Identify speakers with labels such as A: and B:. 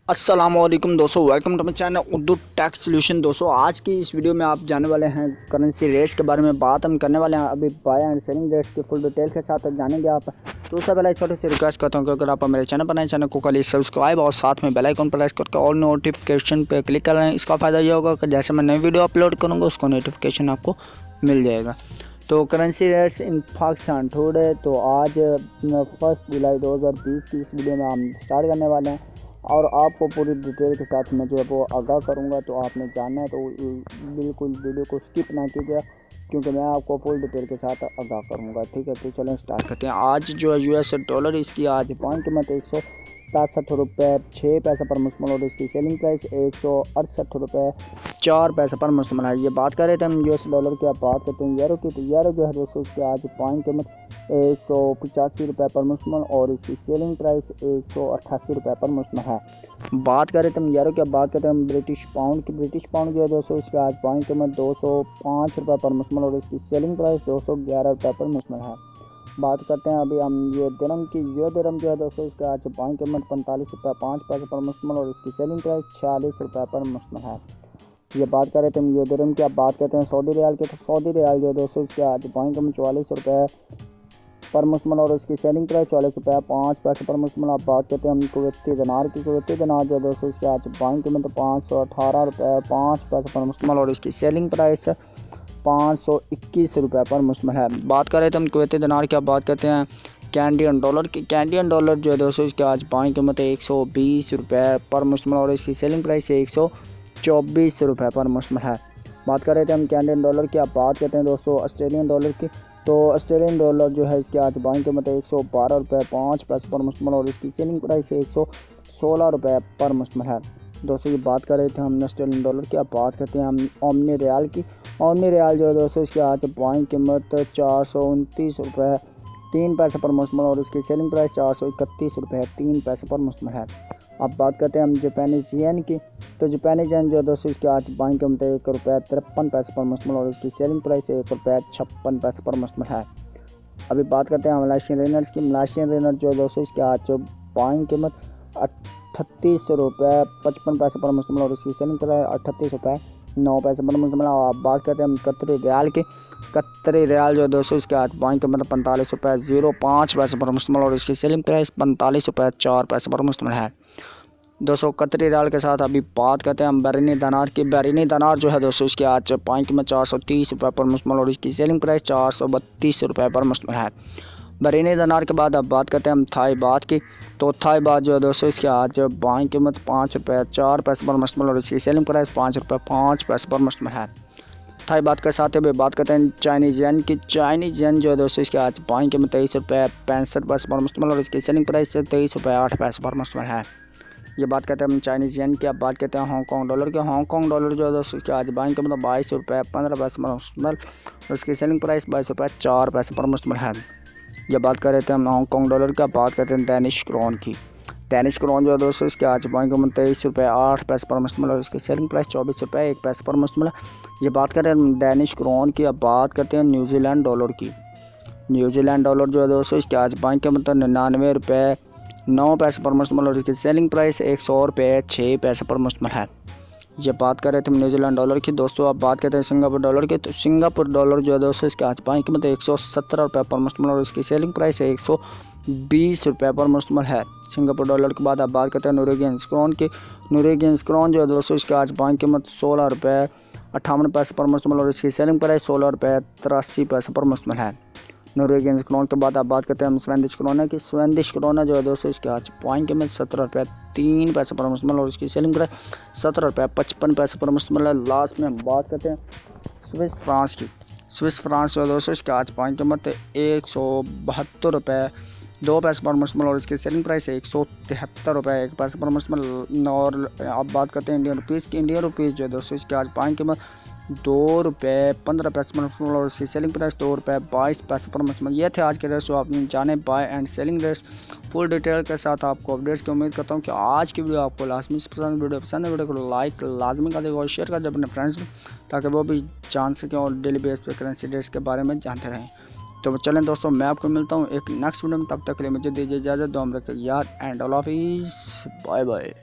A: अस्सलामुअलैकुम दोस्तों, welcome to my channel Urdu tax solution. दोस्तों आज की इस वीडियो में आप जाने वाले हैं करंसी रेट्स के बारे में बात हम करने वाले हैं। अभी बाय एंड सेलिंग रेट्स की फुल डिटेल के साथ जानेंगे आप। तो उससे पहले छोटी सी रिक्वेस्ट करता हूँ कि अगर आप मेरे चैनल पर नए, चैनल को कल सब्सक्राइब और साथ में बेल आइकन प्रेस करके ऑल नोटिफिकेशन पे क्लिक कर लें। इसका फ़ायदा ये होगा कि जैसे मैं नई वीडियो अपलोड करूँगा उसका नोटिफिकेशन आपको मिल जाएगा। तो करेंसी रेट्स इन पाकिस्तान टुडे, तो आज 1 जुलाई 2020 की इस वीडियो में हम स्टार्ट करने वाले हैं और आपको पूरी डिटेल के साथ मैं जो है वो आगाह करूँगा। तो आपने जानना है तो बिल्कुल वीडियो को स्किप ना कीजिए, क्योंकि मैं आपको फुल डिटेल के साथ आगाह करूँगा। ठीक है, तो चलें स्टार्ट करते हैं। आज जो है US डॉलर, इसकी आज पॉइंट कीमत 167 रुपये 6 पैसे पर मुश्तमिल और इसकी सेलिंग प्राइस 168 रुपये 4 पैसे पर मुश्तमिल है। ये बात कर रहे थे हम US डॉलर की। आप बात करते हैं यूरो की, तो यूरो जो है दोस्तों उसकी आज पॉइंट कीमत 185 रुपये पर मुश्तमिल और इसकी सेलिंग प्राइस 188 रुपये पर मुश्तमिल है। बात करें तो हम यूरो की, बात करते हैं हम ब्रिटिश पाउंड की। ब्रिटिश पाउंड जो है दोस्तों इसकी आज पॉइंट कीमत 205 रुपये पर मुश्तमिल और इसकी सेलिंग प्राइस 211 रुपये पर मुश्तमिल है। बात करते हैं अभी हम ये दिरहम की। ये दिरहम जो है दोस्तों इसके आज पॉइंट कीमत 45 रुपये 5 पैसे पर मुश्तमिल और इसकी सेलिंग प्राइस 46 रुपये पर मुश्तमिल है। ये बात करें तो हम ये दिरहम की। आप बात करते हैं सऊदी रियाल की, तो सऊदी रियाल जो है दोस्तों इसके आज पॉइंट कीमत 44 रुपये पर मुश्तमिल और इसकी सेलिंग प्राइस 44 रुपये 5 पैसे पर मुश्तमिल। आप बात करते हैं हम कुवैती दिनार की। कुवैती दिनार जो है दोस्तों इसके आज पॉइंट कीमत 518 रुपये 5 पैसे पर मुश्तमिल और इसकी सेलिंग प्राइस 521 रुपये पर मुश्तमिल है। बात करें तो हम कुवैती दिनार की। आप बात करते हैं कैनेडियन डॉलर की। कैनेडियन डॉलर जो है दोस्तों इसके आज पॉइंट कीमत 120 रुपये पर मुश्तमिल और इसकी सेलिंग प्राइस 124 रुपये पर मुश्तमिल है। बात कर रहे थे हम कैनेडियन डॉलर की। आप बात करते हैं दोस्तों ऑस्ट्रेलियन डॉलर की। तो ऑस्ट्रेलियन डॉलर जो है इसके आज पॉइंट कीमत 112 रुपये 5 पैसे पर मुश्तमिल और इसकी सेलिंग प्राइस 116 रुपये पर मुश्तमिल है। दोस्तों ये बात कर रहे थे हम ऑस्ट्रेलियन डॉलर की। अब बात करते हैं हम ओमनी रियाल की। ओमनी रियाल जो है दोस्तों इसके आज पॉइंट कीमत 429 रुपये 3 पैसे पर मुश्तमिल और इसकी सेलिंग प्राइस 431 रुपये 3 पैसे पर मुश्तमिल है। अब बात करते हैं हम जापानीज येन की। तो जापानीज येन जो है दोस्तों इसके आज पॉइंट कीमत 1 रुपये 53 पैसे पर मुश्तमिल और इसकी सेलिंग प्राइस 1 रुपये 56 पैसे पर मुश्तमिल है। अभी बात करते हैं मलेशियन रिनर्स की। मलेशियन रिनर जो है दोस्तों इसके आज पॉइंट कीमत 38 रुपये 55 पैसे पर मुश्तमिल और इसकी सेलिंग प्राइस 38 रुपये 9 पैसे पर मुश्तमिल। आप बात करते हैं हम कतरी रियाल की। कतरी रियाल जो है दोस्तों इसके आज पॉइंट कीमत 45 रुपये 05 पैसे पर मुश्तमिल और इसकी सेलिंग प्राइस 45 रुपये 4 पैसे पर मुश्तमिल है। दोस्तों कतरी रियाल के साथ अभी बात करते हैं हम बहरीनी दिनार की। बहरीनी दिनार जो है दोस्तों इसके आज पॉइंट कीमत 430 रुपये पर मुश्तमिल और इसकी सेलिंग प्राइस 432 रुपये पर मुश्तमिल है। बहरीनी दिनार के बाद अब बात करते हैं हम थाई बात की। तो थाई बात जो है दोस्तों इसके आज पॉइंट कीमत 5 रुपये 4 पैसे पर मुश्तमिल और इसकी सेलिंग प्राइस 5 रुपये 5 पैसे पर मुश्तमिल है। थाई बात के साथ अभी बात करते हैं चाइनीज येन की। चाइनीज येन जो है दोस्तों इसके आज पॉइंट कीमत 23 रुपये 65 पैसे पर मुश्तमिल और इसकी सेलिंग प्राइस 23 रुपये 8 पैसे पर मुश्तमिल है। ये बात करते हैं हम चाइनीज येन की। अब बात करते हैं हांगकॉन्ग डॉलर के। हांगकॉन्ग डॉलर जो है दोस्तों इसके आज पॉइंट कीमत 22 रुपये 15 पैसे पर मुश्तमिल और इसकी सेलिंग प्राइस 22 रुपये 4 पैसे पर मुश्तमिल है। ये बात कर रहे थे हम हांगकॉन्ग डॉलर का। बात करते हैं डैनिश क्रोन की। डैनिश क्रोन जो है दोस्तों इसके आज पॉइंट कीमत 23 रुपये 8 पैसे पर मुश्तमिल और इसकी सेलिंग प्राइस 24 रुपये 1 पैसे पर मुश्तमिल है। ये बात करें हम डैनिश क्रोन की। अब बात करते हैं न्यूजीलैंड डॉलर की। न्यूजीलैंड डॉलर जो है दोस्तों इसके आज पॉइंट कीमत 99 रुपये 9 पैसे पर मुश्तमिल और इसकी सेलिंग प्राइस 100 रुपये 6 पैसे पर मुश्तमिल है। ये बात कर रहे थे न्यूजीलैंड डॉलर की। दोस्तों अब बात करते हैं सिंगापुर डॉलर की। तो सिंगापुर डॉलर जो है दोस्तों इसके आज पॉइंट कीमत 117 रुपये पर मुश्तमिल और इसकी सेलिंग प्राइस 120 रुपये पर मुश्तमिल है। सिंगापुर डॉलर के बाद अब बात करते हैं नॉर्वेजियन क्रोन की। नॉर्वेजियन क्रोन जो है दोस्तों इसके आज पॉइंट कीमत 16 रुपये 58 पैसे पर मुश्तमिल और इसकी सेलिंग प्राइस 16 रुपये 83 पैसे पर मुश्तमिल है। नॉर्वेजियन क्रोन के बाद आप बात करते हैं हम स्वेडिश क्रोना की। स्वेडिश क्रोना जो है दोस्तों इसके आज पॉइंट कीमत 17 रुपये 3 पैसे पर मुश्तमिल और इसकी सेलिंग प्राइस 17 रुपये 55 पैसे पर मुश्तमिल है। लास्ट में हम बात करते हैं स्विस फ्रांस की। स्विस फ्रांस जो है दोस्तों इसके आज पॉइंट कीमत 172 रुपये 2 पैसे पर मुश्तमिल और इसकी सेलिंग प्राइस 173 रुपये 1 पैसे पर मुश्तमिल। और आप बात करते हैं इंडियन रुपीज़ की। इंडियन रुपीज़ जो है दोस्तों इसके आज पॉइंट कीमत 2 रुपये 15 पैसे पर मुश्तमिल और इसकी सेलिंग प्राइस 2 रुपये 22 पैसे पर मुश्तमिल। ये थे आज के रेट्स जो आपने जाने buy and selling rates full detail के साथ आपको अपडेट्स की उम्मीद करता हूँ कि आज की वीडियो आपको लाजमी पसंद। वीडियो पसंद है वीडियो को लाइक लाजमी कर देगा और शेयर कर दे अपने फ्रेंड्स में, ताकि वो भी जान सकें और डेली बेस पे करेंसी रेट्स के बारे में जानते रहें। तो चलें दोस्तों, मैं आपको मिलता हूँ एक नेक्स्ट वीडियो में। तब तक के लिए मुझे दीजिए इजाज़त। दुआ में रखिए याद and all of is bye bye.